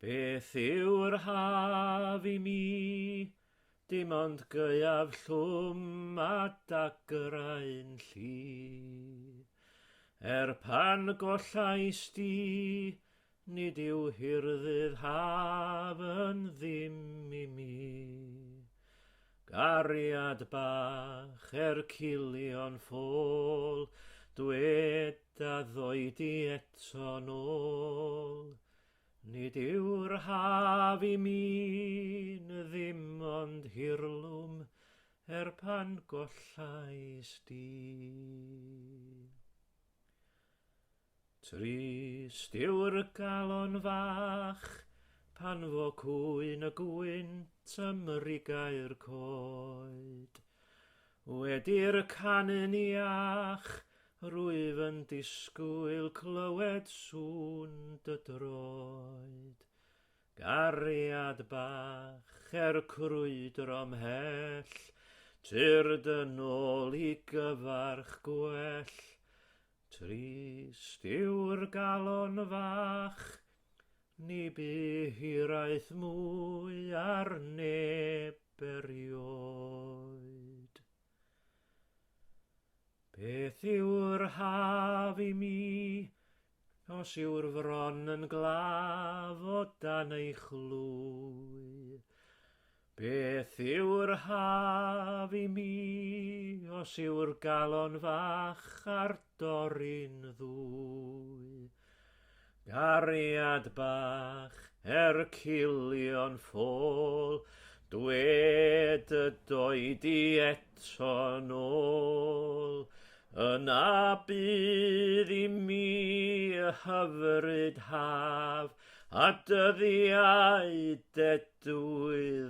Beth yw'r haf I mi, dim ond gaeaf llwm a dagrau'n llu. Pan gollais di, nid yw hirddydd haf yn ddim I mi. Gariad bach cilion ffôl, dwed a ddoi di eto nôl. Nid yw'r haf I mi, ddim ond hirlwm, pan gollais di. Trist yw'r galon fach, pan fo cwyn y gwynt ymrigair coed. Wedi'r canu'n iach, rwyf yn disgwyl clywed sŵn dy droed. Gariad bach crwydro ymhell, tyr dy nôl I gyfarch gwell. Trist yw'r galon fach, ni bu hiraeth mwy ar neb erioed. Beth yw'r haf I mi, os yw'r fron yn glaf o dan eich lwy? Beth yw'r haf I mi, os yw'r galon fach ar dorri'n ddwy? Gariad bach cilion ffôl, dwed y doi di eto nôl. Yna bydd I mi y hyfryd haf, a dyddiau dedwydd